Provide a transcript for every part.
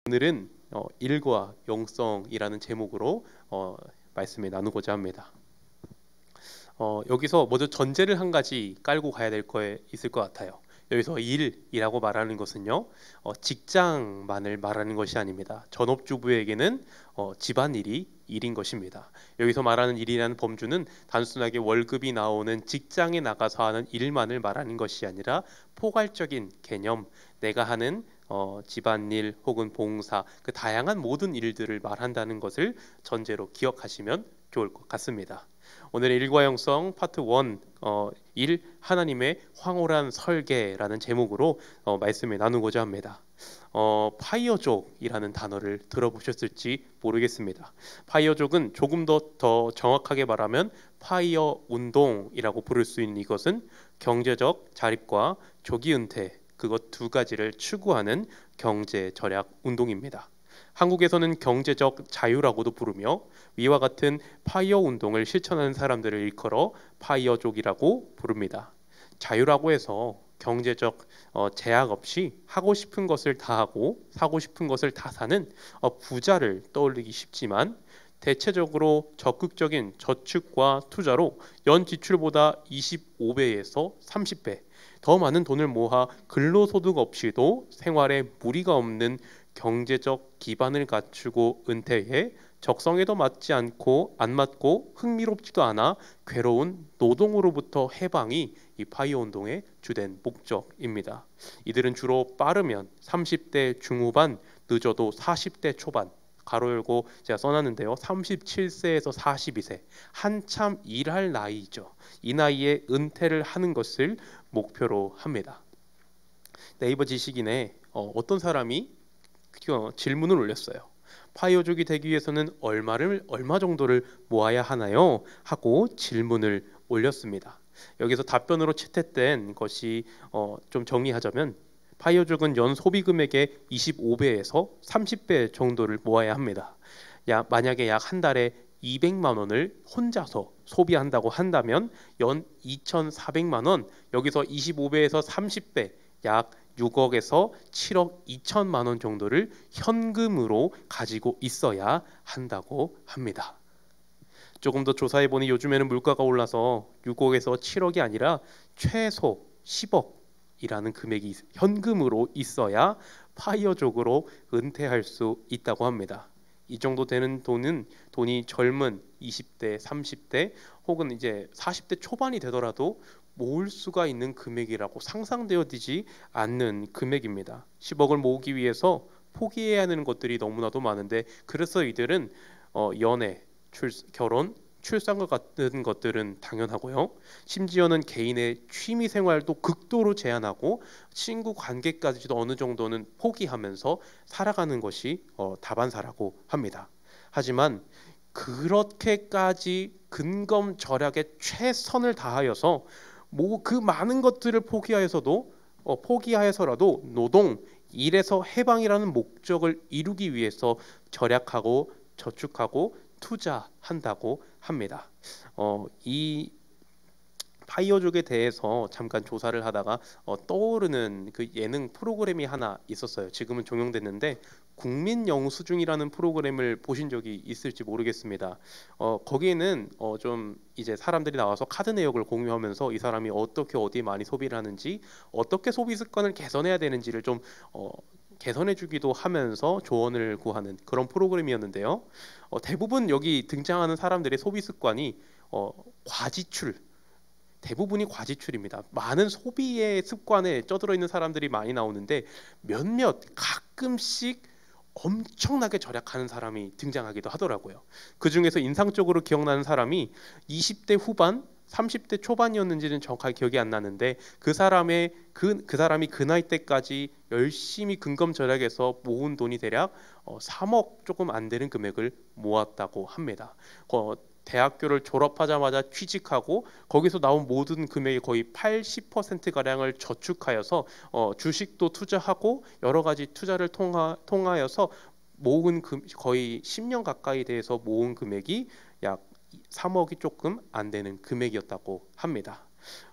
오늘은 일과 영성이라는 제목으로 말씀을 나누고자 합니다. 여기서 먼저 전제를 한 가지 깔고 가야 될 거 있을 것 같아요. 여기서 일이라고 말하는 것은요, 직장만을 말하는 것이 아닙니다. 전업주부에게는 집안일이 일인 것입니다. 여기서 말하는 일이라는 범주는 단순하게 월급이 나오는 직장에 나가서 하는 일만을 말하는 것이 아니라 포괄적인 개념, 내가 하는 집안일 혹은 봉사, 그 다양한 모든 일들을 말한다는 것을 전제로 기억하시면 좋을 것 같습니다. 오늘의 일과 영성 파트 1, 하나님의 황홀한 설계라는 제목으로 말씀을 나누고자 합니다. 파이어족이라는 단어를 들어보셨을지 모르겠습니다. 파이어족은 조금 더 정확하게 말하면 파이어 운동이라고 부를 수 있는 이것은 경제적 자립과 조기 은퇴, 그것 두 가지를 추구하는 경제 절약 운동입니다. 한국에서는 경제적 자유라고도 부르며 위와 같은 파이어 운동을 실천하는 사람들을 일컬어 파이어족이라고 부릅니다. 자유라고 해서 경제적 제약 없이 하고 싶은 것을 다 하고 사고 싶은 것을 다 사는 부자를 떠올리기 쉽지만, 대체적으로 적극적인 저축과 투자로 연 지출보다 25배에서 30배 더 많은 돈을 모아 근로소득 없이도 생활에 무리가 없는 경제적 기반을 갖추고 은퇴해 적성에도 맞지 않고 안 맞고 흥미롭지도 않아 괴로운 노동으로부터 해방이 이 파이어 운동의 주된 목적입니다. 이들은 주로 빠르면 30대 중후반, 늦어도 40대 초반, 가로 열고 제가 써놨는데요, 37세에서 42세 한참 일할 나이죠. 이 나이에 은퇴를 하는 것을 목표로 합니다. 네이버 지식인에 어떤 사람이 질문을 올렸어요. 파이어족이 되기 위해서는 얼마 정도를 모아야 하나요? 하고 질문을 올렸습니다. 여기서 답변으로 채택된 것이 좀 정리하자면, 파이어족은 연 소비 금액의 25배에서 30배 정도를 모아야 합니다. 만약에 약 한 달에 200만 원을 혼자서 소비한다고 한다면 연 2,400만 원, 여기서 25배에서 30배, 약 6억에서 7억 2천만 원 정도를 현금으로 가지고 있어야 한다고 합니다. 조금 더 조사해보니 요즘에는 물가가 올라서 6억에서 7억이 아니라 최소 10억이라는 금액이 현금으로 있어야 파이어족으로 은퇴할 수 있다고 합니다. 이 정도 되는 돈이 젊은 20대, 30대 혹은 이제 40대 초반이 되더라도 모을 수가 있는 금액이라고 상상되어지지 않는 금액입니다. 10억을 모으기 위해서 포기해야 하는 것들이 너무나도 많은데, 그래서 이들은 연애, 결혼, 출산과 같은 것들은 당연하고요. 심지어는 개인의 취미 생활도 극도로 제한하고 친구 관계까지도 어느 정도는 포기하면서 살아가는 것이 다반사라고 합니다. 하지만 그렇게까지 근검 절약의 최선을 다하여서 그 많은 것들을 포기하여서라도 노동, 일에서 해방이라는 목적을 이루기 위해서 절약하고 저축하고 투자한다고 합니다. 이 파이어족에 대해서 잠깐 조사를 하다가 떠오르는 그 예능 프로그램이 하나 있었어요. 지금은 종영됐는데, 국민 영수증이라는 프로그램을 보신 적이 있을지 모르겠습니다. 거기에는 좀 이제 사람들이 나와서 카드 내역을 공유하면서 이 사람이 어떻게 어디에 많이 소비를 하는지, 어떻게 소비 습관을 개선해야 되는지를 좀 개선해주기도 하면서 조언을 구하는 그런 프로그램이었는데요. 대부분 여기 등장하는 사람들의 소비 습관이 과지출, 대부분이 과지출입니다. 많은 소비의 습관에 쩌들어 있는 사람들이 많이 나오는데, 몇몇 가끔씩 엄청나게 절약하는 사람이 등장하기도 하더라고요. 그 중에서 인상적으로 기억나는 사람이 20대 후반, 30대 초반이었는지는 정확하게 기억이 안 나는데, 그 사람이 그 나이 때까지 열심히 근검 절약해서 모은 돈이 대략 3억 조금 안 되는 금액을 모았다고 합니다. 대학교를 졸업하자마자 취직하고 거기서 나온 모든 금액의 거의 80%가량을 저축하여서 주식도 투자하고 여러 가지 투자를 통하여서 모은 거의 10년 가까이 돼서 모은 금액이 약 3억이 조금 안 되는 금액이었다고 합니다.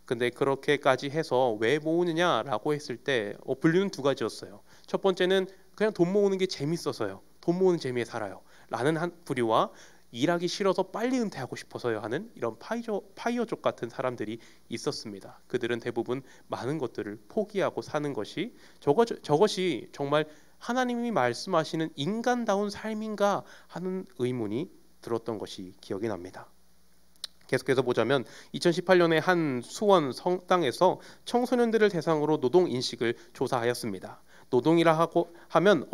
근데 그렇게까지 해서 왜 모으느냐라고 했을 때 분류는 두 가지였어요. 첫 번째는 그냥 돈 모으는 게 재밌어서요. 돈 모으는 재미에 살아요. 라는 한 부류와 일하기 싫어서 빨리 은퇴하고 싶어서요 하는 이런 파이어족 같은 사람들이 있었습니다. 그들은 대부분 많은 것들을 포기하고 사는 것이 저것이 정말 하나님이 말씀하시는 인간다운 삶인가 하는 의문이 들었던 것이 기억이 납니다. 계속해서 보자면 2018년에 한 수원 성당에서 청소년들을 대상으로 노동 인식을 조사하였습니다. 노동이라고 하면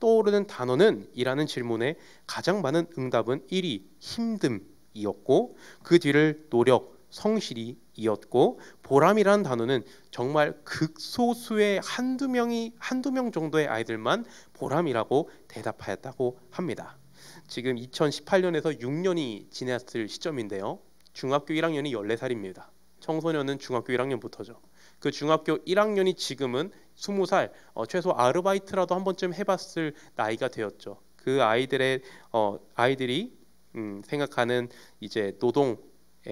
떠오르는 단어는 이라는 질문에 가장 많은 응답은 1위 힘듦이었고 그 뒤를 노력, 성실이 이었고 보람이라는 단어는 정말 극소수의 한두 명 정도의 아이들만 보람이라고 대답하였다고 합니다. 지금 2018년에서 6년이 지났을 시점인데요. 중학교 1학년이 14살입니다. 청소년은 중학교 1학년부터죠. 그 중학교 1학년이 지금은 20살, 최소 아르바이트라도 한 번쯤 해봤을 나이가 되었죠. 그 아이들이 생각하는 이제 노동의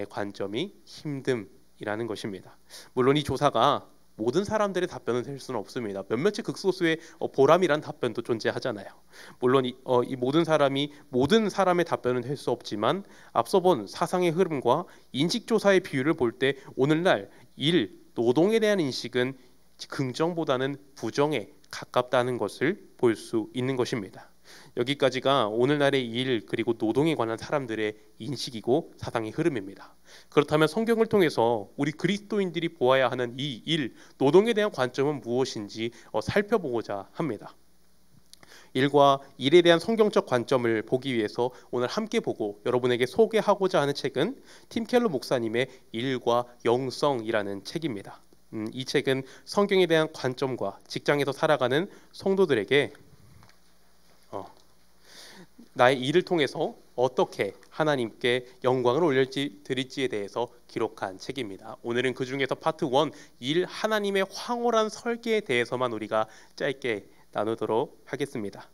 관점이 힘듦이라는 것입니다. 물론 이 조사가 모든 사람들의 답변은 될 수는 없습니다. 몇몇의 극소수의 보람이란 답변도 존재하잖아요. 물론 이 모든 사람의 답변은 될 수 없지만 앞서 본 사상의 흐름과 인식조사의 비율을 볼 때 오늘날 노동에 대한 인식은 긍정보다는 부정에 가깝다는 것을 볼 수 있는 것입니다. 여기까지가 오늘날의 일 그리고 노동에 관한 사람들의 인식이고 사상의 흐름입니다. 그렇다면 성경을 통해서 우리 그리스도인들이 보아야 하는 이 노동에 대한 관점은 무엇인지 살펴보고자 합니다. 일과 일에 대한 성경적 관점을 보기 위해서 오늘 함께 보고 여러분에게 소개하고자 하는 책은 팀 켈러 목사님의 일과 영성이라는 책입니다. 이 책은 성경에 대한 관점과 직장에서 살아가는 성도들에게 나의 일을 통해서 어떻게 하나님께 영광을 올려드릴지에 대해서 기록한 책입니다. 오늘은 그 중에서 파트 1, 하나님의 황홀한 설계에 대해서만 우리가 짧게 나누도록 하겠습니다.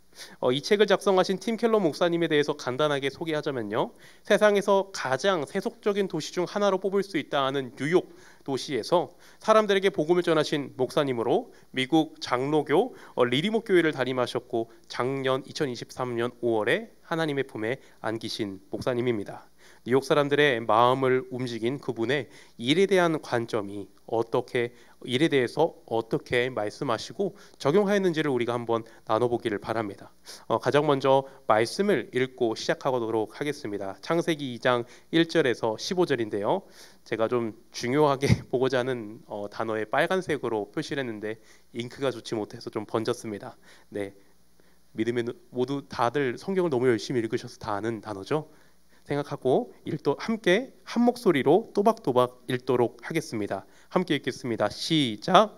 이 책을 작성하신 팀 켈러 목사님에 대해서 간단하게 소개하자면요. 세상에서 가장 세속적인 도시 중 하나로 뽑을 수 있다 하는 뉴욕 도시에서 사람들에게 복음을 전하신 목사님으로 미국 장로교 리디모 교회를 담임하셨고 작년 2023년 5월에 하나님의 품에 안기신 목사님입니다. 뉴욕 사람들의 마음을 움직인 그분의 일에 대한 관점이 일에 대해서 어떻게 말씀하시고 적용하였는지를 우리가 한번 나눠보기를 바랍니다. 가장 먼저 말씀을 읽고 시작하도록 하겠습니다. 창세기 2장 1절에서 15절인데요. 제가 좀 중요하게 보고자 하는 단어에 빨간색으로 표시를 했는데 잉크가 좋지 못해서 좀 번졌습니다. 네, 믿으면 모두 다들 성경을 너무 열심히 읽으셔서 다 아는 단어죠. 생각하고 함께 한 목소리로 또박또박 읽도록 하겠습니다. 함께 읽겠습니다. 시작.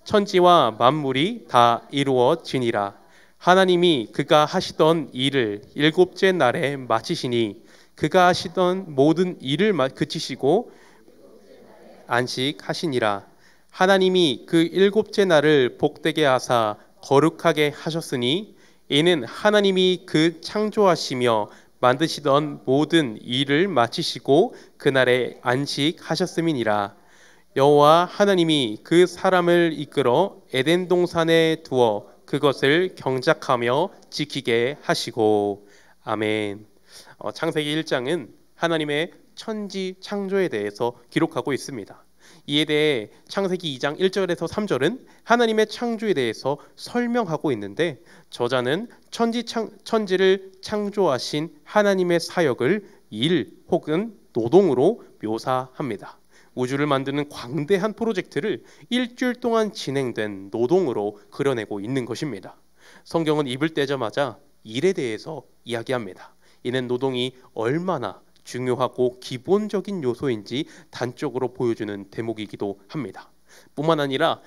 천지와 만물이 다 이루어지니라. 하나님이 그가 하시던 일을 일곱째 날에 마치시니 그가 하시던 모든 일을 그치시고 안식하시니라. 하나님이 그 일곱째 날을 복되게 하사 거룩하게 하셨으니 이는 하나님이 그 창조하시며 만드시던 모든 일을 마치시고 그날에 안식하셨음이니라. 여호와 하나님이 그 사람을 이끌어 에덴 동산에 두어 그것을 경작하며 지키게 하시고. 아멘. 창세기 1장은 하나님의 천지 창조에 대해서 기록하고 있습니다. 이에 대해 창세기 2장 1절에서 3절은 하나님의 창조에 대해서 설명하고 있는데 저자는 천지를 창조하신 하나님의 사역을 일 혹은 노동으로 묘사합니다. 우주를 만드는 광대한 프로젝트를 일주일 동안 진행된 노동으로 그려내고 있는 것입니다. 성경은 입을 떼자마자 일에 대해서 이야기합니다. 이는 노동이 얼마나 중요하고 기본적인 요소인지 단적으로 보여주는 대목이기도 합니다. 뿐만 아니라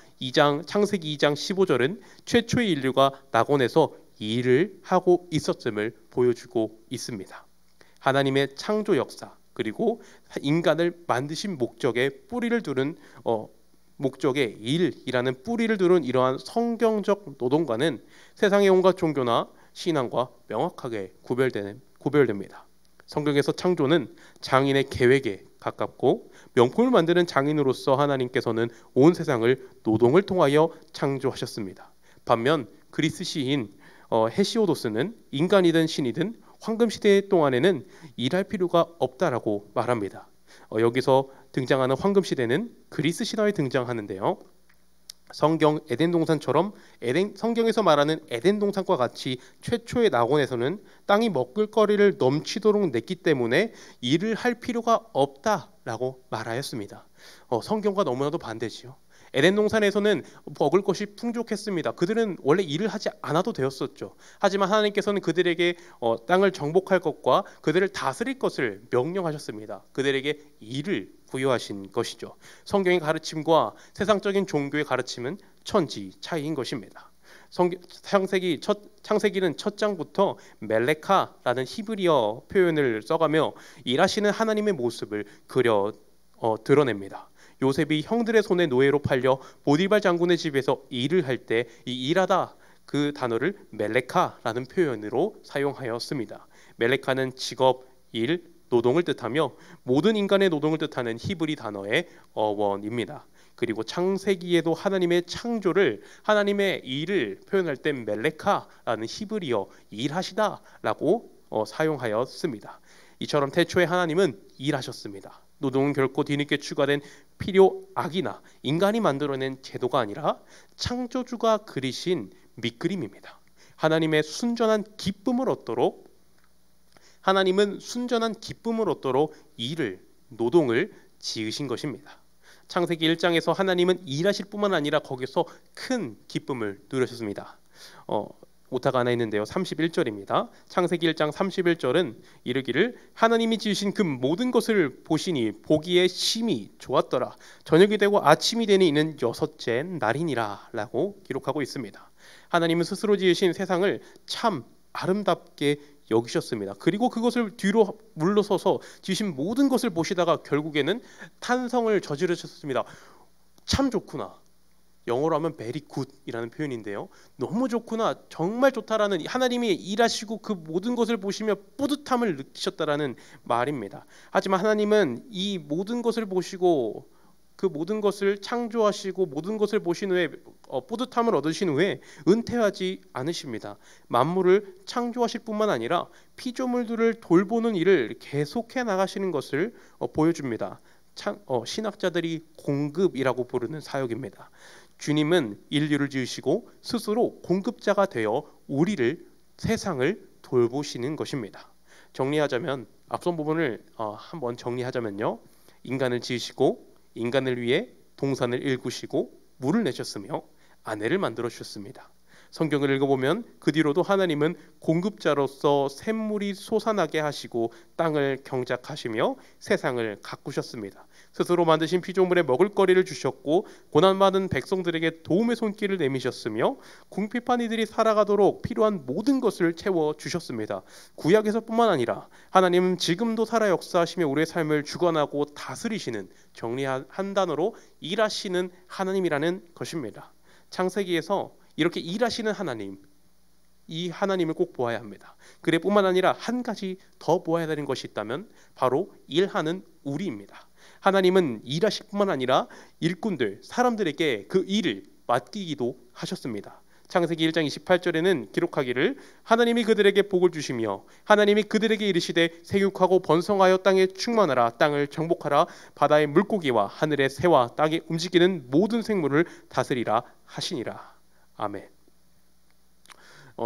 창세기 2장 15절은 최초의 인류가 낙원에서 일을 하고 있었음을 보여주고 있습니다. 하나님의 창조 역사 그리고 인간을 만드신 목적에 뿌리를 두른 목적의 일이라는 뿌리를 두른 이러한 성경적 노동과는 세상의 온갖 종교나 신앙과 명확하게 구별됩니다. 성경에서 창조는 장인의 계획에 가깝고 명품을 만드는 장인으로서 하나님께서는 온 세상을 노동을 통하여 창조하셨습니다. 반면 그리스 시인 헤시오도스는 인간이든 신이든 황금 시대 동안에는 일할 필요가 없다라고 말합니다. 여기서 등장하는 황금 시대는 그리스 신화에 등장하는데요. 성경 에덴 동산처럼 성경에서 말하는 에덴 동산과 같이 최초의 낙원에서는 땅이 먹을 거리를 넘치도록 냈기 때문에 일을 할 필요가 없다라고 말하였습니다. 성경과 너무나도 반대지요. 에덴 동산에서는 먹을 것이 풍족했습니다. 그들은 원래 일을 하지 않아도 되었었죠. 하지만 하나님께서는 그들에게 땅을 정복할 것과 그들을 다스릴 것을 명령하셨습니다. 그들에게 일을 부여하신 것이죠. 성경의 가르침과 세상적인 종교의 가르침은 천지 차이인 것입니다. 창세기는 첫 장부터 멜레카라는 히브리어 표현을 써가며 일하시는 하나님의 모습을 드러냅니다. 요셉이 형들의 손에 노예로 팔려 보디발 장군의 집에서 일을 할 때 이 일하다 그 단어를 멜레카라는 표현으로 사용하였습니다. 멜레카는 직업, 일, 노동을 뜻하며 모든 인간의 노동을 뜻하는 히브리 단어의 어원입니다. 그리고 창세기에도 하나님의 창조를 하나님의 일을 표현할 때 멜레카라는 히브리어 일하시다라고 사용하였습니다. 이처럼 태초에 하나님은 일하셨습니다. 노동은 결코 뒤늦게 추가된 필요 악이나 인간이 만들어낸 제도가 아니라 창조주가 그리신 밑그림입니다. 하나님은 순전한 기쁨을 얻도록 일을 노동을 지으신 것입니다. 창세기 1장에서 하나님은 일하실 뿐만 아니라 거기서 큰 기쁨을 누리셨습니다. 오타가 하나 있는데요. 31절입니다. 창세기 1장 31절은 이르기를 하나님이 지으신 그 모든 것을 보시니 보기에 심히 좋았더라. 저녁이 되고 아침이 되니 이는 여섯째 날이니라 라고 기록하고 있습니다. 하나님은 스스로 지으신 세상을 참 아름답게 여기셨습니다. 그리고 그것을 뒤로 물러서서 지으신 모든 것을 보시다가 결국에는 탄성을 저지르셨습니다. 참 좋구나. 영어로 하면 very good이라는 표현인데요. 너무 좋구나, 정말 좋다라는 하나님이 일하시고 그 모든 것을 보시며 뿌듯함을 느끼셨다라는 말입니다. 하지만 하나님은 이 모든 것을 보시고 그 모든 것을 창조하시고 모든 것을 보신 후에 뿌듯함을 얻으신 후에 은퇴하지 않으십니다. 만물을 창조하실 뿐만 아니라 피조물들을 돌보는 일을 계속해 나가시는 것을 보여줍니다. 신학자들이 공급이라고 부르는 사역입니다. 주님은 인류를 지으시고 스스로 공급자가 되어 세상을 돌보시는 것입니다. 정리하자면 앞선 부분을 한번 정리하자면요. 인간을 지으시고 인간을 위해 동산을 일구시고 물을 내셨으며 아내를 만들어 주셨습니다. 성경을 읽어보면 그 뒤로도 하나님은 공급자로서 샘물이 솟아나게 하시고 땅을 경작하시며 세상을 가꾸셨습니다. 스스로 만드신 피조물에 먹을 거리를 주셨고 고난받은 백성들에게 도움의 손길을 내미셨으며 궁핍한 이들이 살아가도록 필요한 모든 것을 채워주셨습니다. 구약에서뿐만 아니라 하나님은 지금도 살아 역사하시며 우리의 삶을 주관하고 다스리시는, 정리한 단어로 일하시는 하나님이라는 것입니다. 창세기에서 이렇게 일하시는 하나님, 이 하나님을 꼭 보아야 합니다. 그래 뿐만 아니라 한 가지 더 보아야 되는 것이 있다면 바로 일하는 우리입니다. 하나님은 일하실 뿐만 아니라 일꾼들, 사람들에게 그 일을 맡기기도 하셨습니다. 창세기 1장 28절에는 기록하기를 하나님이 그들에게 복을 주시며 하나님이 그들에게 이르시되 생육하고 번성하여 땅에 충만하라, 땅을 정복하라, 바다의 물고기와 하늘의 새와 땅에 움직이는 모든 생물을 다스리라 하시니라. 아멘.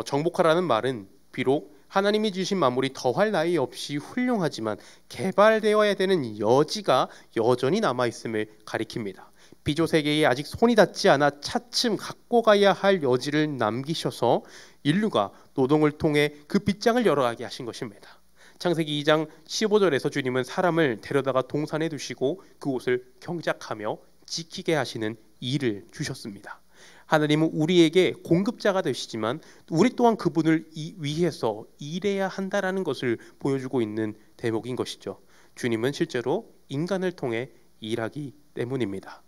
정복하라는 말은 비록 하나님이 주신 만물이 더할 나위 없이 훌륭하지만 개발되어야 되는 여지가 여전히 남아있음을 가리킵니다. 피조세계에 아직 손이 닿지 않아 차츰 갖고 가야 할 여지를 남기셔서 인류가 노동을 통해 그 빗장을 열어가게 하신 것입니다. 창세기 2장 15절에서 주님은 사람을 데려다가 동산에 두시고 그곳을 경작하며 지키게 하시는 일을 주셨습니다. 하나님은 우리에게 공급자가 되시지만 우리 또한 그분을 위해서 일해야 한다라는 것을 보여주고 있는 대목인 것이죠. 주님은 실제로 인간을 통해 일하기 때문입니다.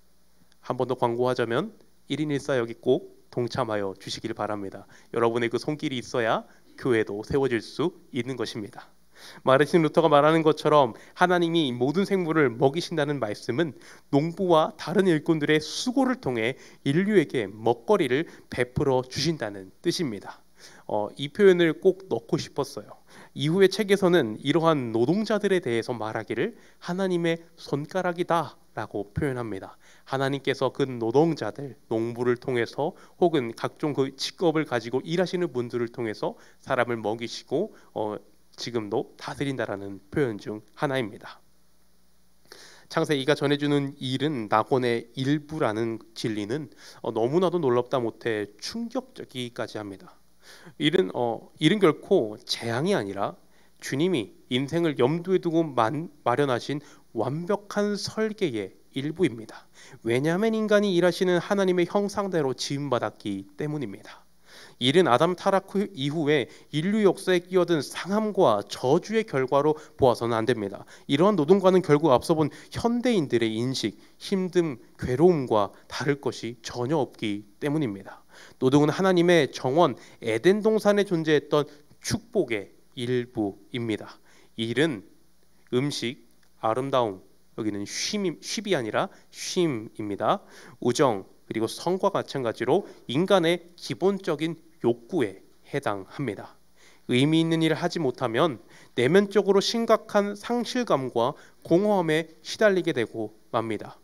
한 번 더 광고하자면 1인 1사역이 꼭 동참하여 주시길 바랍니다. 여러분의 그 손길이 있어야 교회도 세워질 수 있는 것입니다. 마르틴 루터가 말하는 것처럼 하나님이 모든 생물을 먹이신다는 말씀은 농부와 다른 일꾼들의 수고를 통해 인류에게 먹거리를 베풀어 주신다는 뜻입니다. 이 표현을 꼭 넣고 싶었어요. 이후의 책에서는 이러한 노동자들에 대해서 말하기를 하나님의 손가락이다라고 표현합니다. 하나님께서 그 노동자들, 농부를 통해서 혹은 각종 그 직업을 가지고 일하시는 분들을 통해서 사람을 먹이시고 지금도 다스린다라는 표현 중 하나입니다. 창세기가 전해주는 일은 낙원의 일부라는 진리는 너무나도 놀랍다 못해 충격적이기까지 합니다. 일은 결코 재앙이 아니라 주님이 인생을 염두에 두고 마련하신 완벽한 설계의 일부입니다. 왜냐하면 인간이 일하시는 하나님의 형상대로 지음받았기 때문입니다. 일은 아담 타락 이후에 인류 역사에 끼어든 상함과 저주의 결과로 보아서는 안 됩니다. 이러한 노동과는 결국 앞서 본 현대인들의 인식, 힘듦, 괴로움과 다를 것이 전혀 없기 때문입니다. 노동은 하나님의 정원 에덴 동산에 존재했던 축복의 일부입니다. 일은 음식, 아름다움, 여기는 쉼이 아니라 쉼입니다. 우정 그리고 성과 마찬가지로 인간의 기본적인 욕구에 해당합니다. 의미 있는 일을 하지 못하면 내면적으로 심각한 상실감과 공허함에 시달리게 되고 맙니다.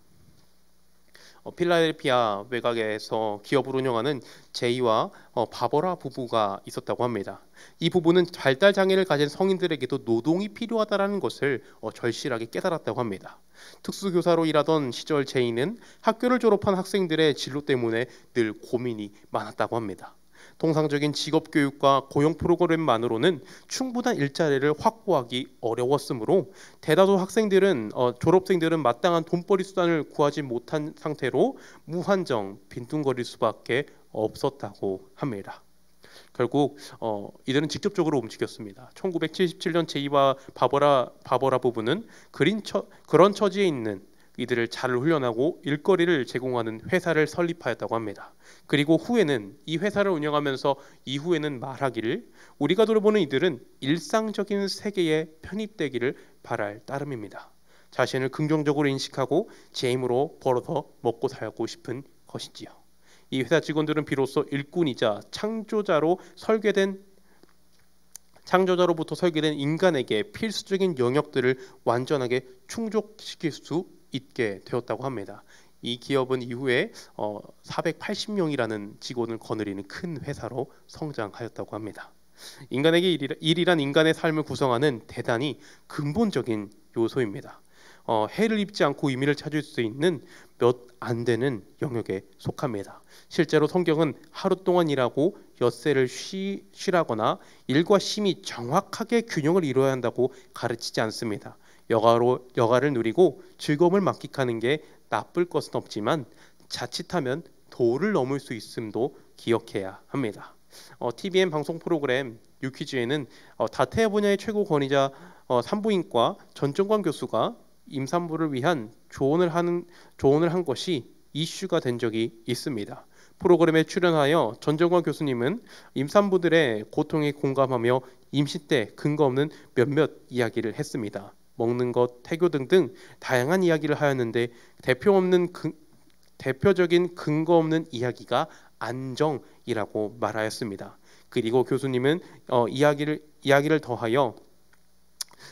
필라델피아 외곽에서 기업을 운영하는 제이와 바버라 부부가 있었다고 합니다. 이 부부는 발달 장애를 가진 성인들에게도 노동이 필요하다는 것을 절실하게 깨달았다고 합니다. 특수교사로 일하던 시절 제이는 학교를 졸업한 학생들의 진로 때문에 늘 고민이 많았다고 합니다. 통상적인 직업 교육과 고용 프로그램만으로는 충분한 일자리를 확보하기 어려웠으므로 대다수 학생들은 졸업생들은 마땅한 돈벌이 수단을 구하지 못한 상태로 무한정 빈둥거릴 수밖에 없었다고 합니다. 결국 이들은 직접적으로 움직였습니다. 1977년 제이와 바버라 부부는 그런 처지에 있는 이들을 잘 훈련하고 일거리를 제공하는 회사를 설립하였다고 합니다. 그리고 후에는 이 회사를 운영하면서 이후에는 말하기를 우리가 돌보는 이들은 일상적인 세계에 편입되기를 바랄 따름입니다. 자신을 긍정적으로 인식하고 제 힘으로 벌어서 먹고 살고 싶은 것이지요. 이 회사 직원들은 비로소 일꾼이자 창조자로부터 설계된 인간에게 필수적인 영역들을 완전하게 충족시킬 수 있게 되었다고 합니다. 이 기업은 이후에 480명이라는 직원을 거느리는 큰 회사로 성장하였다고 합니다. 인간에게 일이란 인간의 삶을 구성하는 대단히 근본적인 요소입니다. 해를 입지 않고 의미를 찾을 수 있는 몇 안 되는 영역에 속합니다. 실제로 성경은 하루 동안 일하고 엿새를 쉬라거나 일과 쉼이 정확하게 균형을 이루어야 한다고 가르치지 않습니다. 여가를 누리고 즐거움을 만끽하는 게 나쁠 것은 없지만 자칫하면 도를 넘을 수 있음도 기억해야 합니다. TVN 방송 프로그램 뉴퀴즈에는 다태아 분야의 최고 권위자 산부인과 전정관 교수가 임산부를 위한 조언을 한 것이 이슈가 된 적이 있습니다. 프로그램에 출연하여 전정관 교수님은 임산부들의 고통에 공감하며 임신 때 근거 없는 몇몇 이야기를 했습니다. 먹는 것, 태교 등등 다양한 이야기를 하였는데 대표적인 근거 없는 이야기가 안정이라고 말하였습니다. 그리고 교수님은 이야기를 더하여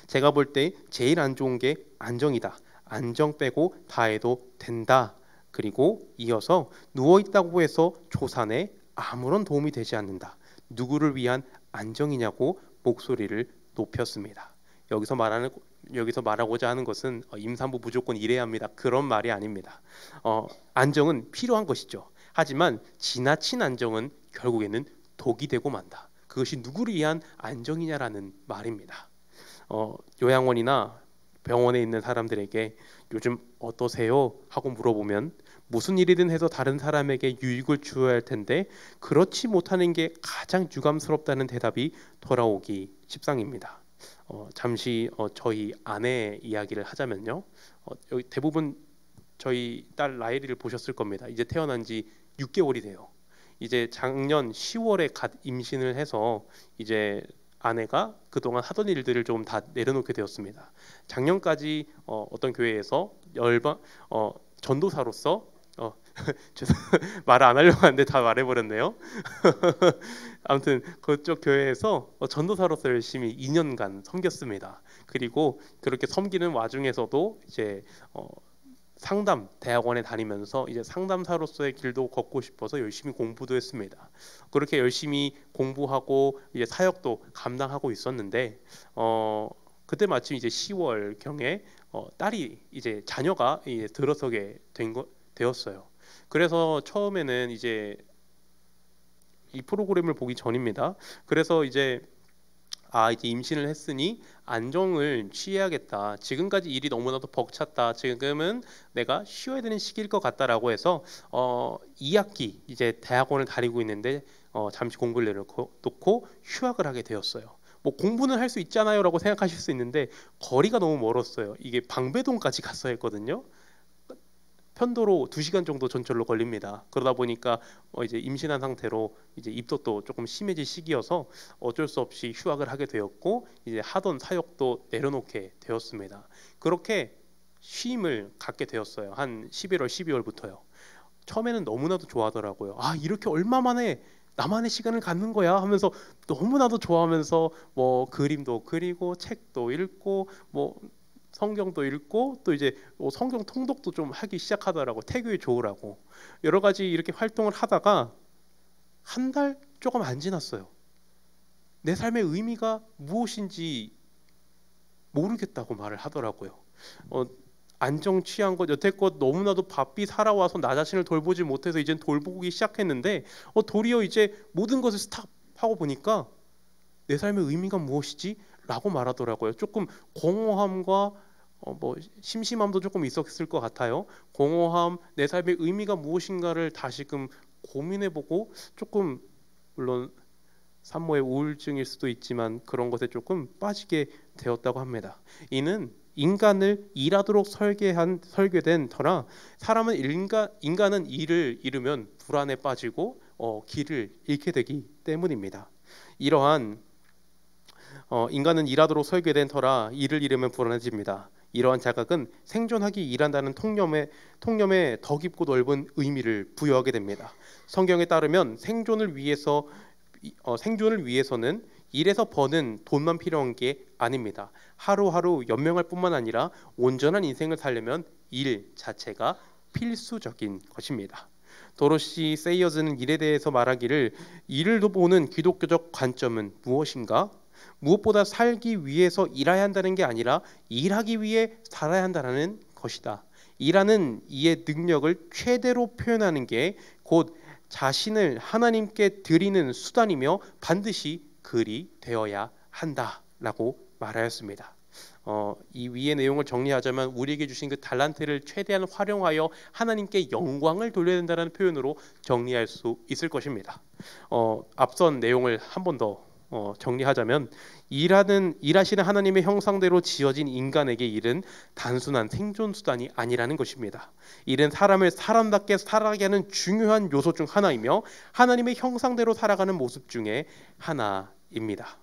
제가 볼 때 제일 안 좋은 게 안정이다. 안정 빼고 다 해도 된다. 그리고 이어서 누워있다고 해서 조산에 아무런 도움이 되지 않는다. 누구를 위한 안정이냐고 목소리를 높였습니다. 여기서 말하고자 하는 것은 임산부 무조건 일해야 합니다. 그런 말이 아닙니다. 안정은 필요한 것이죠. 하지만 지나친 안정은 결국에는 독이 되고 만다. 그것이 누구를 위한 안정이냐라는 말입니다. 요양원이나 병원에 있는 사람들에게 요즘 어떠세요? 하고 물어보면 무슨 일이든 해서 다른 사람에게 유익을 주어야 할 텐데 그렇지 못하는 게 가장 유감스럽다는 대답이 돌아오기 십상입니다. 잠시 저희 아내 이야기를 하자면요. 여기 대부분 저희 딸 라일이를 보셨을 겁니다. 이제 태어난 지 6개월이 돼요. 이제 작년 10월에 갓 임신을 해서 이제 아내가 그동안 하던 일들을 좀 다 내려놓게 되었습니다. 작년까지 어떤 교회에서 전도사로서 말을 안 하려고 하는데 다 말해버렸네요. 아무튼 그쪽 교회에서 전도사로서 열심히 2년간 섬겼습니다. 그리고 그렇게 섬기는 와중에서도 이제 상담 대학원에 다니면서 이제 상담사로서의 길도 걷고 싶어서 열심히 공부도 했습니다. 그렇게 열심히 공부하고 이제 사역도 감당하고 있었는데 그때 마침 이제 10월 경에 딸이 이제 자녀가 이제 들어서게 되었어요. 그래서 처음에는 이제 이 프로그램을 보기 전입니다. 그래서 이제 이제 임신을 했으니 안정을 취해야겠다. 지금까지 일이 너무나도 벅찼다. 지금은 내가 쉬어야 되는 시기일 것 같다라고 해서 2학기 이제 대학원을 다니고 있는데 잠시 공부를 내려놓고 휴학을 하게 되었어요. 뭐 공부는 할 수 있잖아요라고 생각하실 수 있는데 거리가 너무 멀었어요. 이게 방배동까지 갔어야 했거든요. 편도로 2시간 정도 전철로 걸립니다. 그러다 보니까 이제 임신한 상태로 이제 입덧도 조금 심해질 시기여서 어쩔 수 없이 휴학을 하게 되었고 이제 하던 사역도 내려놓게 되었습니다. 그렇게 쉼을 갖게 되었어요. 한 11월, 12월부터요. 처음에는 너무나도 좋아하더라고요. 이렇게 얼마 만에 나만의 시간을 갖는 거야 하면서 너무나도 좋아하면서 뭐 그림도 그리고 책도 읽고 뭐 성경도 읽고 또 이제 성경 통독도 좀 하기 시작하더라고. 태교에 좋으라고 여러 가지 이렇게 활동을 하다가 한 달 조금 안 지났어요. 내 삶의 의미가 무엇인지 모르겠다고 말을 하더라고요. 안정 취한 것 여태껏 너무나도 바삐 살아와서 나 자신을 돌보지 못해서 이젠 돌보기 시작했는데 도리어 이제 모든 것을 스탑하고 보니까 내 삶의 의미가 무엇이지? 라고 말하더라고요. 조금 공허함과 뭐 심심함도 조금 있었을 것 같아요. 공허함, 내 삶의 의미가 무엇인가를 다시금 고민해보고 조금 물론 산모의 우울증일 수도 있지만 그런 것에 조금 빠지게 되었다고 합니다. 이는 인간을 일하도록 설계된 터라 사람은 인간은 일을 잃으면 불안에 빠지고 길을 잃게 되기 때문입니다. 이러한 인간은 일하도록 설계된 터라 일을 잃으면 불안해집니다. 이러한 자각은 생존하기 일한다는 통념에 더 깊고 넓은 의미를 부여하게 됩니다. 성경에 따르면 생존을 위해서는 일에서 버는 돈만 필요한 게 아닙니다. 하루하루 연명할 뿐만 아니라 온전한 인생을 살려면 일 자체가 필수적인 것입니다. 도로시 세이어즈는 일에 대해서 말하기를 일을 보는 기독교적 관점은 무엇인가? 무엇보다 살기 위해서 일해야 한다는 게 아니라 일하기 위해 살아야 한다는 것이다. 일하는 이의 능력을 최대로 표현하는 게 곧 자신을 하나님께 드리는 수단이며 반드시 그리 되어야 한다라고 말하였습니다. 이 위의 내용을 정리하자면 우리에게 주신 그 달란트를 최대한 활용하여 하나님께 영광을 돌려야 된다는 표현으로 정리할 수 있을 것입니다. 앞선 내용을 한 번 더 정리하자면 일하시는 하나님의 형상대로 지어진 인간에게 일은 단순한 생존 수단이 아니라는 것입니다. 일은 사람을 사람답게 살아가게 하는 중요한 요소 중 하나이며 하나님의 형상대로 살아가는 모습 중에 하나입니다.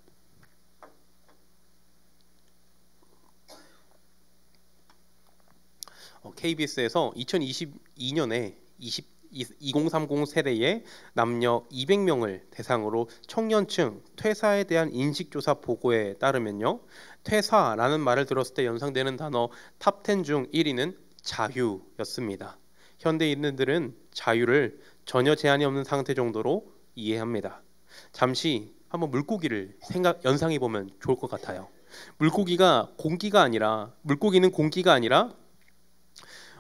KBS에서 2022년에 2030 세대의 남녀 200명을 대상으로 청년층 퇴사에 대한 인식조사 보고에 따르면요, 퇴사라는 말을 들었을 때 연상되는 단어 탑10 중 1위는 자유였습니다. 현대인들은 자유를 전혀 제한이 없는 상태 정도로 이해합니다. 잠시 한번 물고기를 연상해 보면 좋을 것 같아요. 물고기는 공기가 아니라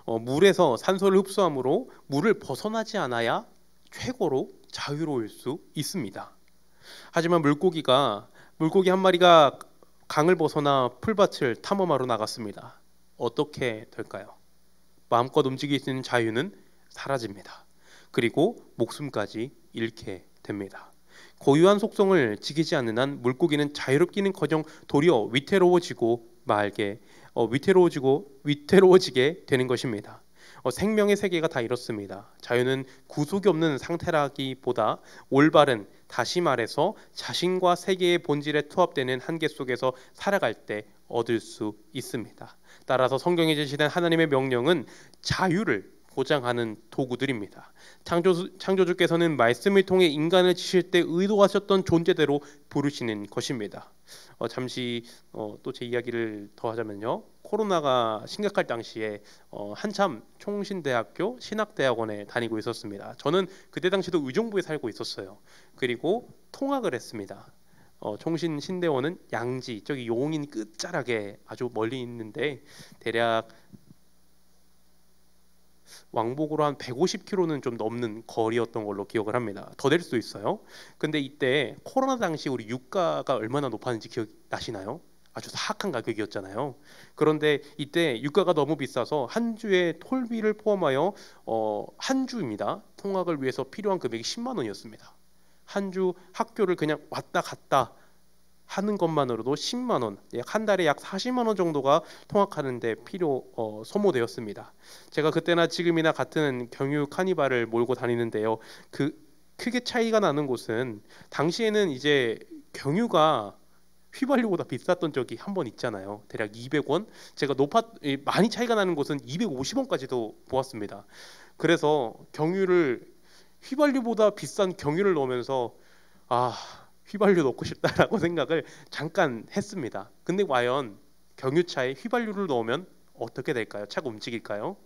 물에서 산소를 흡수하므로 물을 벗어나지 않아야 최고로 자유로울 수 있습니다. 하지만 물고기 한 마리가 강을 벗어나 풀밭을 탐험하러 나갔습니다. 어떻게 될까요? 마음껏 움직일 수 있는 자유는 사라집니다. 그리고 목숨까지 잃게 됩니다. 고유한 속성을 지키지 않는 한 물고기는 자유롭기는커녕 도리어 위태로워지게 되는 것입니다. 생명의 세계가 다 이렇습니다. 자유는 구속이 없는 상태라기보다 올바른, 다시 말해서 자신과 세계의 본질에 투합되는 한계 속에서 살아갈 때 얻을 수 있습니다. 따라서 성경에 제시된 하나님의 명령은 자유를 보장하는 도구들입니다. 창조주께서는 말씀을 통해 인간을 지실 때 의도하셨던 존재대로 부르시는 것입니다. 잠시 또 제 이야기를 더 하자면요. 코로나가 심각할 당시에 한참 총신대학교 신학대학원에 다니고 있었습니다. 저는 그때 당시도 의정부에 살고 있었어요. 그리고 통학을 했습니다. 총신 신대원은 양지, 저기 용인 끝자락에 아주 멀리 있는데 대략 왕복으로 한 150km는 좀 넘는 거리였던 걸로 기억을 합니다. 더 될 수도 있어요. 근데 이때 코로나 당시 우리 유가가 얼마나 높았는지 기억 나시나요? 아주 사악한 가격이었잖아요. 그런데 이때 유가가 너무 비싸서 한 주에 톨비를 포함하여 한 주입니다. 통학을 위해서 필요한 금액이 10만 원이었습니다. 한 주 학교를 그냥 왔다 갔다 하는 것만으로도 10만 원, 한 달에 약 40만 원 정도가 통학하는데 소모되었습니다. 제가 그때나 지금이나 같은 경유 카니발을 몰고 다니는데요. 그 크게 차이가 나는 곳은 당시에는 이제 경유가 휘발유보다 비쌌던 적이 한 번 있잖아요. 대략 200원. 제가 많이 차이가 나는 곳은 250원까지도 보았습니다. 그래서 휘발유보다 비싼 경유를 넣으면서 휘발유 넣고 싶다라고 생각을 잠깐 했습니다. 근데 과연 경유차에 휘발유를 넣으면 어떻게 될까요? 차가 움직일까요?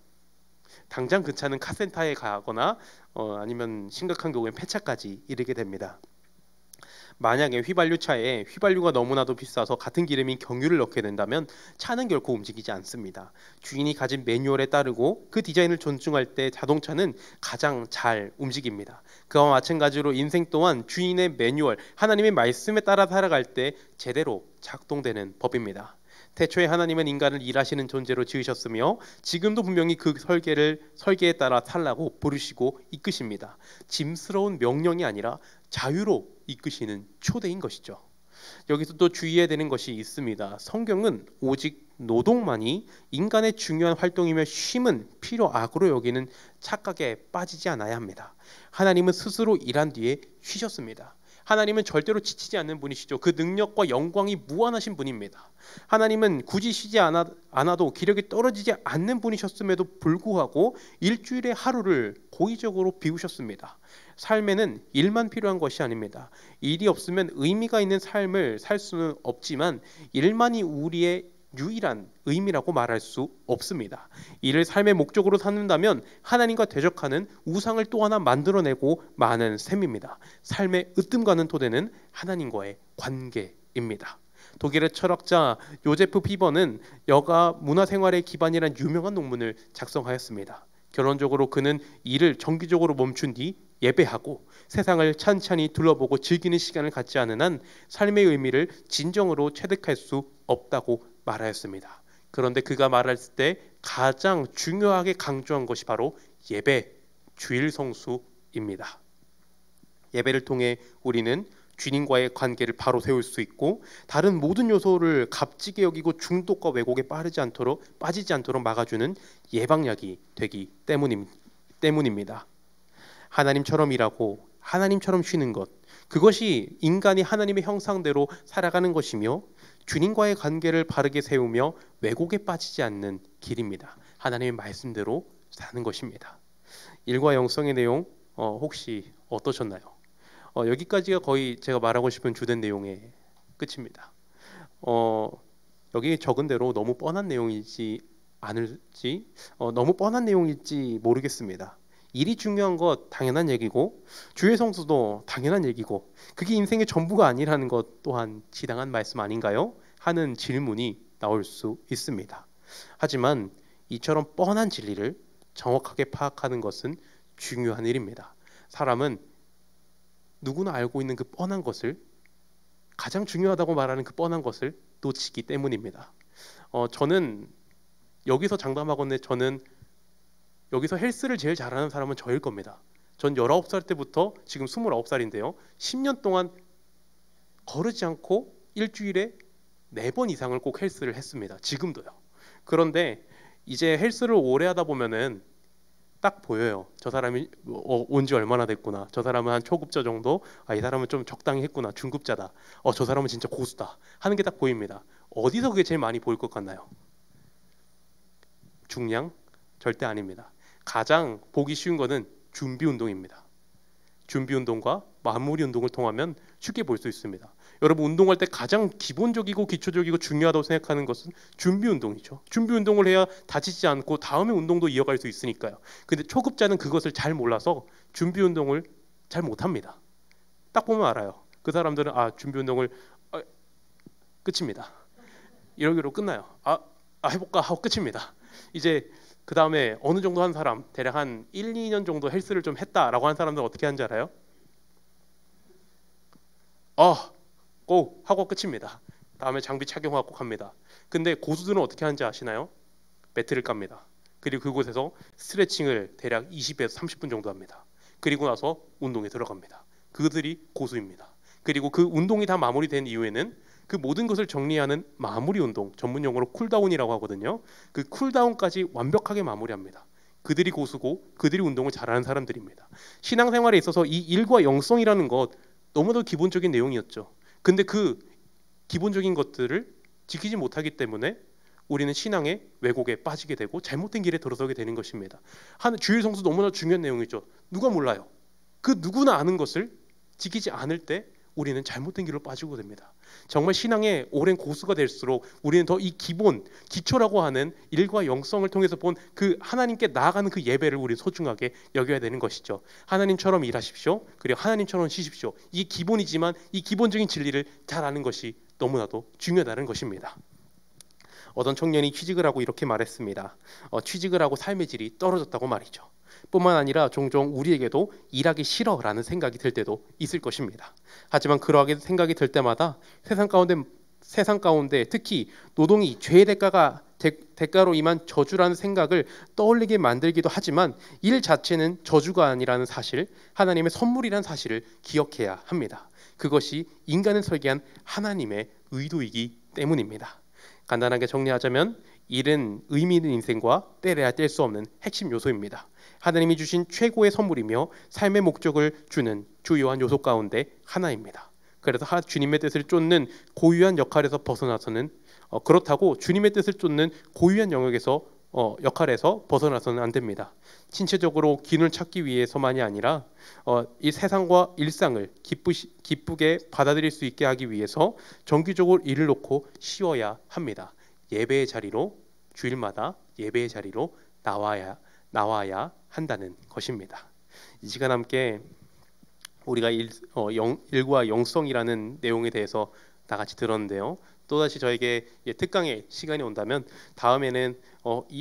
당장 그 차는 카센터에 가거나 아니면 심각한 경우엔 폐차까지 이르게 됩니다. 만약에 휘발유차에 휘발유가 너무나도 비싸서 같은 기름인 경유를 넣게 된다면 차는 결코 움직이지 않습니다. 주인이 가진 매뉴얼에 따르고 그 디자인을 존중할 때 자동차는 가장 잘 움직입니다. 그와 마찬가지로 인생 또한 주인의 매뉴얼, 하나님의 말씀에 따라 살아갈 때 제대로 작동되는 법입니다. 태초에 하나님은 인간을 일하시는 존재로 지으셨으며 지금도 분명히 그 설계에 따라 살라고 부르시고 이끄십니다. 짐스러운 명령이 아니라 자유로 이끄시는 초대인 것이죠. 여기서 또 주의해야 되는 것이 있습니다. 성경은 오직 노동만이 인간의 중요한 활동이며 쉼은 필요 악으로 여기는 착각에 빠지지 않아야 합니다. 하나님은 스스로 일한 뒤에 쉬셨습니다. 하나님은 절대로 지치지 않는 분이시죠. 그 능력과 영광이 무한하신 분입니다. 하나님은 굳이 쉬지 않아도 기력이 떨어지지 않는 분이셨음에도 불구하고 일주일의 하루를 고의적으로 비우셨습니다. 삶에는 일만 필요한 것이 아닙니다. 일이 없으면 의미가 있는 삶을 살 수는 없지만 일만이 우리의 유일한 의미라고 말할 수 없습니다. 이를 삶의 목적으로 삼는다면 하나님과 대적하는 우상을 또 하나 만들어내고 마는 셈입니다. 삶의 으뜸가는 토대는 하나님과의 관계입니다. 독일의 철학자 요제프 피버는 여가 문화생활의 기반이란 유명한 논문을 작성하였습니다. 결론적으로 그는 일을 정기적으로 멈춘 뒤 예배하고 세상을 찬찬히 둘러보고 즐기는 시간을 갖지 않은 한 삶의 의미를 진정으로 체득할 수 없다고 말하였습니다. 그런데 그가 말했을 때 가장 중요하게 강조한 것이 바로 예배, 주일 성수입니다. 예배를 통해 우리는 주님과의 관계를 바로 세울 수 있고 다른 모든 요소를 값지게 여기고 중독과 왜곡에 빠지지 않도록 막아주는 예방약이 되기 때문입니다. 하나님처럼 일하고 하나님처럼 쉬는 것, 그것이 인간이 하나님의 형상대로 살아가는 것이며 주님과의 관계를 바르게 세우며 왜곡에 빠지지 않는 길입니다. 하나님의 말씀대로 사는 것입니다. 일과 영성의 내용 혹시 어떠셨나요? 여기까지가 거의 제가 말하고 싶은 주된 내용의 끝입니다. 여기 적은 대로 너무 뻔한 내용이지 너무 뻔한 내용일지 모르겠습니다. 일이 중요한 것 당연한 얘기고 주의 성수도 당연한 얘기고 그게 인생의 전부가 아니라는 것 또한 지당한 말씀 아닌가요? 하는 질문이 나올 수 있습니다. 하지만 이처럼 뻔한 진리를 정확하게 파악하는 것은 중요한 일입니다. 사람은 누구나 알고 있는 그 뻔한 것을, 가장 중요하다고 말하는 그 뻔한 것을 놓치기 때문입니다. 저는 여기서 장담하건대 저는 여기서 헬스를 제일 잘하는 사람은 저일 겁니다. 전 19살 때부터 지금 29살인데요. 10년 동안 거르지 않고 일주일에 4번 이상을 꼭 헬스를 했습니다. 지금도요. 그런데 이제 헬스를 오래 하다 보면은 딱 보여요. 저 사람이 온 지 얼마나 됐구나. 저 사람은 한 초급자 정도. 이 사람은 좀 적당히 했구나. 중급자다. 저 사람은 진짜 고수다. 하는 게 딱 보입니다. 어디서 그게 제일 많이 보일 것 같나요? 중량? 절대 아닙니다. 가장 보기 쉬운 거는 준비 운동입니다. 준비 운동과 마무리 운동을 통하면 쉽게 볼 수 있습니다. 여러분 운동할 때 가장 기본적이고 기초적이고 중요하다고 생각하는 것은 준비 운동이죠. 준비 운동을 해야 다치지 않고 다음에 운동도 이어갈 수 있으니까요. 근데 초급자는 그것을 잘 몰라서 준비 운동을 잘 못합니다. 딱 보면 알아요. 그 사람들은 준비 운동을 끝입니다. 이러기로 끝나요. 해볼까 하고 끝입니다. 이제 그 다음에 어느 정도 한 사람, 대략 한 1, 2년 정도 헬스를 좀 했다라고 한 사람들 어떻게 하는지 알아요? 고 하고 끝입니다. 다음에 장비 착용하고 갑니다. 근데 고수들은 어떻게 하는지 아시나요? 매트를 깝니다. 그리고 그곳에서 스트레칭을 대략 20에서 30분 정도 합니다. 그리고 나서 운동에 들어갑니다. 그들이 고수입니다. 그리고 그 운동이 다 마무리된 이후에는 그 모든 것을 정리하는 마무리 운동, 전문 용어로 쿨다운이라고 하거든요. 그 쿨다운까지 완벽하게 마무리합니다. 그들이 고수고 그들이 운동을 잘하는 사람들입니다. 신앙생활에 있어서 이 일과 영성이라는 것 너무도 기본적인 내용이었죠. 근데 그 기본적인 것들을 지키지 못하기 때문에 우리는 신앙의 왜곡에 빠지게 되고 잘못된 길에 들어서게 되는 것입니다. 주일 성수 너무나 중요한 내용이죠. 누가 몰라요? 그 누구나 아는 것을 지키지 않을 때 우리는 잘못된 길로 빠지고 됩니다. 정말 신앙의 오랜 고수가 될수록 우리는 더 이 기본, 기초라고 하는 일과 영성을 통해서 본 그 하나님께 나아가는 그 예배를 우리 소중하게 여겨야 되는 것이죠. 하나님처럼 일하십시오. 그리고 하나님처럼 쉬십시오. 이게 기본이지만 이 기본적인 진리를 잘 아는 것이 너무나도 중요하다는 것입니다. 어떤 청년이 취직을 하고 이렇게 말했습니다. 취직을 하고 삶의 질이 떨어졌다고 말이죠. 뿐만 아니라 종종 우리에게도 일하기 싫어라는 생각이 들 때도 있을 것입니다. 하지만 그러하게 생각이 들 때마다 세상 가운데 특히 노동이 죄의 대가로 임한 저주라는 생각을 떠올리게 만들기도 하지만 일 자체는 저주가 아니라는 사실, 하나님의 선물이라는 사실을 기억해야 합니다. 그것이 인간을 설계한 하나님의 의도이기 때문입니다. 간단하게 정리하자면 일은 의미 있는 인생과 떼려야 뗄 수 없는 핵심 요소입니다. 하나님이 주신 최고의 선물이며 삶의 목적을 주는 주요한 요소 가운데 하나입니다. 그래서 주님의 뜻을 쫓는 고유한 역할에서 벗어나서는 그렇다고 주님의 뜻을 쫓는 고유한 영역에서 역할에서 벗어나서는 안 됩니다. 신체적으로 기운을 찾기 위해서만이 아니라 이 세상과 일상을 기쁘게 받아들일 수 있게 하기 위해서 정기적으로 일을 놓고 쉬어야 합니다. 예배의 자리로 주일마다 예배의 자리로 나와야 한다는 것입니다. 이 시간 함께 우리가 일과 영성이라는 내용에 대해서 다 같이 들었는데요. 또다시 저에게 특강의 시간이 온다면 다음에는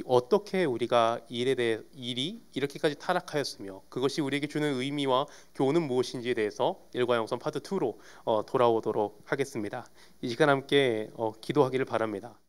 어떻게 우리가 일이 이렇게까지 타락하였으며 그것이 우리에게 주는 의미와 교훈은 무엇인지에 대해서 일과 영성 파트 2로 돌아오도록 하겠습니다. 이 시간 함께 기도하기를 바랍니다.